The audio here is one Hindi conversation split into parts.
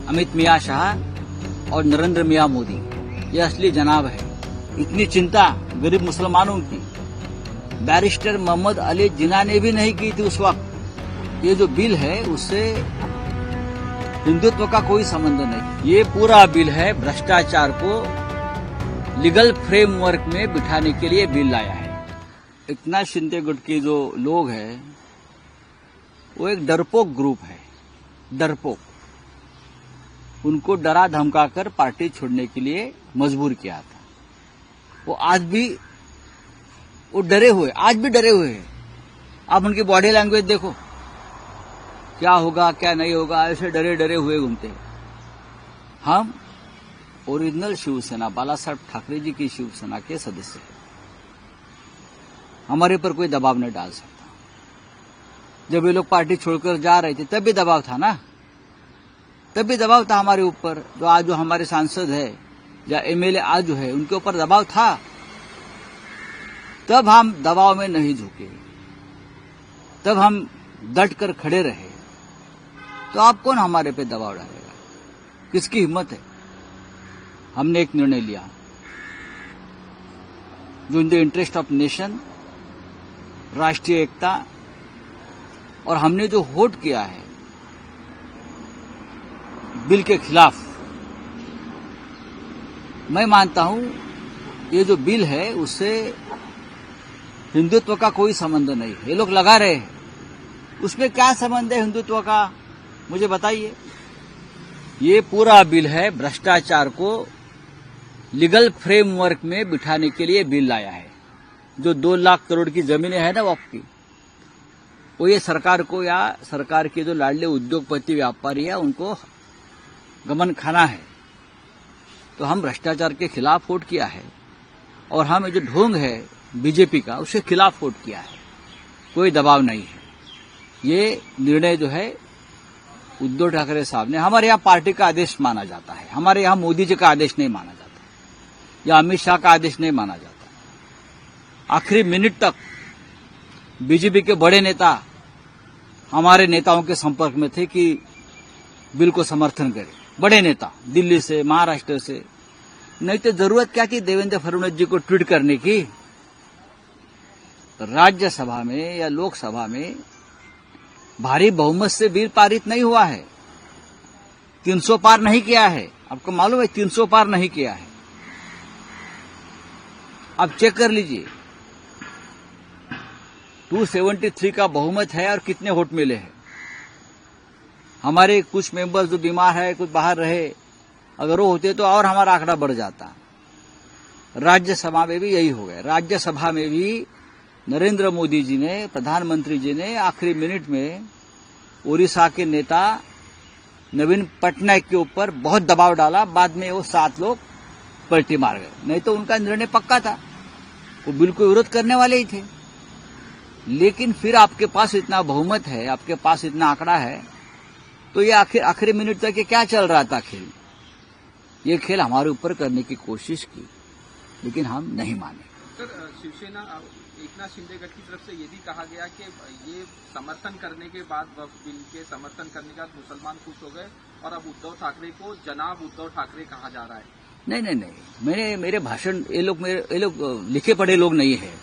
अमित मियां शाह और नरेंद्र मियां मोदी, ये असली जनाब है। इतनी चिंता गरीब मुसलमानों की बैरिस्टर मोहम्मद अली जिन्ना ने भी नहीं की थी उस वक्त। ये जो बिल है उससे हिंदुत्व का कोई संबंध नहीं। ये पूरा बिल है भ्रष्टाचार को लीगल फ्रेमवर्क में बिठाने के लिए बिल लाया है। एकनाथ शिंदे गुट के जो लोग हैं वो एक डरपोक ग्रुप है, डरपोक। उनको डरा धमकाकर पार्टी छोड़ने के लिए मजबूर किया था। वो आज भी वो डरे हुए, आज भी डरे हुए हैं। आप उनकी बॉडी लैंग्वेज देखो, क्या होगा क्या नहीं होगा, ऐसे डरे डरे हुए घूमते हैं। हम ओरिजिनल शिवसेना, बाला साहब ठाकरे जी की शिवसेना के सदस्य हैं। हमारे पर कोई दबाव नहीं डाल सकता। जब ये लोग पार्टी छोड़कर जा रहे थे तब भी दबाव था ना, तब भी दबाव था हमारे ऊपर। जो आज जो हमारे सांसद है या एमएलए आज जो है उनके ऊपर दबाव था, तब हम दबाव में नहीं झुके, तब हम डट कर खड़े रहे। तो आप कौन हमारे पे दबाव डालेगा? किसकी हिम्मत है? हमने एक निर्णय लिया जो in the interest of nation, राष्ट्रीय एकता, और हमने जो वोट किया है बिल के खिलाफ, मैं मानता हूं ये जो बिल है उससे हिंदुत्व का कोई संबंध नहीं है। ये लोग लगा रहे हैं, उसमें क्या संबंध है हिंदुत्व का, मुझे बताइए। ये पूरा बिल है भ्रष्टाचार को लीगल फ्रेमवर्क में बिठाने के लिए बिल लाया है। जो 2 लाख करोड़ की जमीनें हैं ना वक्फ की, वो ये सरकार को या सरकार के जो लाडले उद्योगपति व्यापारी है उनको गमन खाना है। तो हम भ्रष्टाचार के खिलाफ वोट किया है, और हम जो ढोंग है बीजेपी का उसके खिलाफ वोट किया है। कोई दबाव नहीं है। ये निर्णय जो है उद्धव ठाकरे साहब ने, हमारे यहाँ पार्टी का आदेश माना जाता है, हमारे यहाँ मोदी जी का आदेश नहीं माना जाता या अमित शाह का आदेश नहीं माना जाता। आखिरी मिनट तक बीजेपी के बड़े नेता हमारे नेताओं के संपर्क में थे कि बिल को समर्थन करें। बड़े नेता दिल्ली से, महाराष्ट्र से। नहीं तो जरूरत क्या थी देवेंद्र फडणवीस जी को ट्वीट करने की? राज्यसभा में या लोकसभा में भारी बहुमत से बिल पारित नहीं हुआ है, 300 पार नहीं किया है। आपको मालूम है 300 पार नहीं किया है। आप चेक कर लीजिए, 273 का बहुमत है और कितने वोट मिले हैं। हमारे कुछ मेंबर्स जो बीमार है, कुछ बाहर रहे, अगर वो होते तो और हमारा आंकड़ा बढ़ जाता। राज्यसभा में भी यही हो गया। राज्यसभा में भी नरेंद्र मोदी जी ने, प्रधानमंत्री जी ने आखिरी मिनट में ओडिशा के नेता नवीन पटनायक के ऊपर बहुत दबाव डाला। बाद में वो 7 लोग पलटी मार गए, नहीं तो उनका निर्णय पक्का था, वो बिल्कुल विरोध करने वाले ही थे। लेकिन फिर आपके पास इतना बहुमत है, आपके पास इतना आंकड़ा है, तो ये आखिरी मिनट तक ये क्या चल रहा था खेल? ये खेल हमारे ऊपर करने की कोशिश की, लेकिन हम नहीं माने। सर, शिवसेना एकनाथ शिंदे गट की तरफ से ये भी कहा गया कि ये समर्थन करने के बाद, वक्फ बिल के समर्थन करने के बाद मुसलमान खुश हो गए और अब उद्धव ठाकरे को जनाब उद्धव ठाकरे कहा जा रहा है। नहीं, मेरे भाषण, ये लोग लिखे पढ़े लोग नहीं है।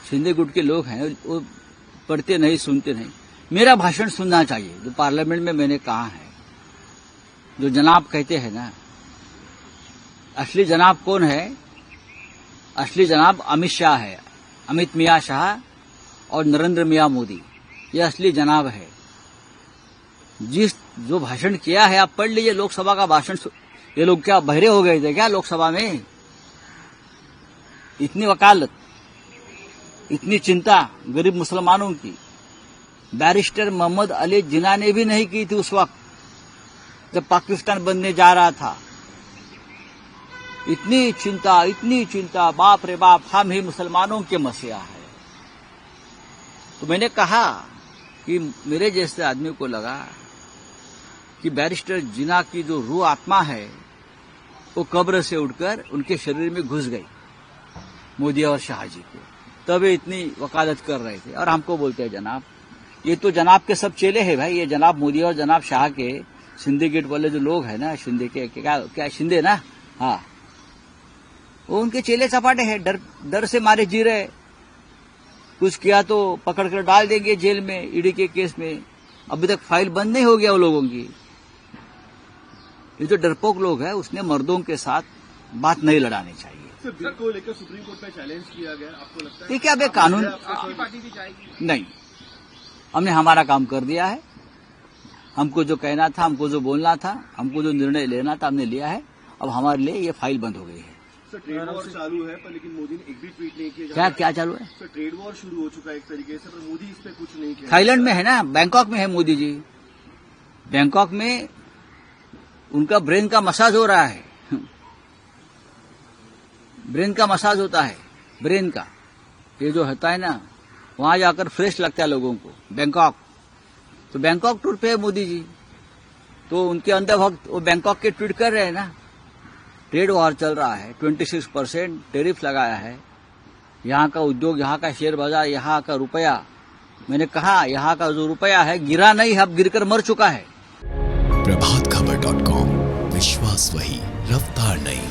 शिंदे गुट के लोग हैं, वो पढ़ते नहीं, सुनते नहीं। मेरा भाषण सुनना चाहिए जो पार्लियामेंट में मैंने कहा है। जो जनाब कहते हैं ना, असली जनाब कौन है? असली जनाब अमित शाह है, अमित मियां शाह और नरेंद्र मियां मोदी, ये असली जनाब है। जो भाषण किया है आप पढ़ लीजिए, लोकसभा का भाषण। ये लोग क्या बहरे हो गए थे क्या लोकसभा में? इतनी वकालत, इतनी चिंता गरीब मुसलमानों की बैरिस्टर मोहम्मद अली जिन्ना ने भी नहीं की थी उस वक्त जब पाकिस्तान बनने जा रहा था। इतनी चिंता, बाप रे बाप, हम ही मुसलमानों के मसीहा है। तो मैंने कहा कि मेरे जैसे आदमी को लगा कि बैरिस्टर जिन्ना की जो रूह आत्मा है वो कब्र से उठकर उनके शरीर में घुस गई, मोदी और शाह जी को। तब इतनी वकालत कर रहे थे और हमको बोलते हैं जनाब। ये तो जनाब के सब चेले हैं भाई, ये जनाब मोदी और जनाब शाह के शिंदे गेट वाले जो लोग हैं ना, शिंदे के क्या शिंदे ना, हाँ, वो उनके चेले चपाटे हैं, डर से मारे जी रहे। कुछ किया तो पकड़ कर डाल देंगे जेल में, ईडी के केस में। अभी तक फाइल बंद नहीं हो गया वो लोगों की। ये जो डरपोक लोग हैं, उसने मर्दों के साथ बात नहीं लड़ानी चाहिए। सर, बिल को लेकर सुप्रीम कोर्ट में चैलेंज किया गया, आपको लगता है ठीक है, अब एक कानून आपकी पार्टी भी जाएगी? नहीं, हमने हमारा काम कर दिया है। हमको जो कहना था, हमको जो बोलना था, हमको जो निर्णय लेना था, हमने लिया है। अब हमारे लिए ये फाइल बंद हो गई है। सर, ट्रेड वॉर चालू है, पर लेकिन मोदी ने एक भी ट्वीट नहीं किया। क्या चालू है? सर, ट्रेड वॉर शुरू हो चुका है एक तरीके से, पर मोदी इस पे कुछ नहीं किया। थाईलैंड में है ना, बैंकॉक में है मोदी जी। बैंकॉक में उनका ब्रेन का मसाज हो रहा है। ब्रेन का मसाज होता है, ब्रेन का ये जो होता है ना, वहां जाकर फ्रेश लगता है लोगों को। बैंकॉक, तो बैंकॉक टूर पे है मोदी जी, तो उनके अंदर भक्त वो बैंकॉक के ट्वीट कर रहे हैं ना। ट्रेड वॉर चल रहा है, 26% टैरिफ लगाया है। यहाँ का उद्योग, यहाँ का शेयर बाजार, यहाँ का रुपया, मैंने कहा यहाँ का जो रुपया है गिरा नहीं, अब गिरकर मर चुका है। प्रभातखबर.com, विश्वास वही, रफ्तार नहीं।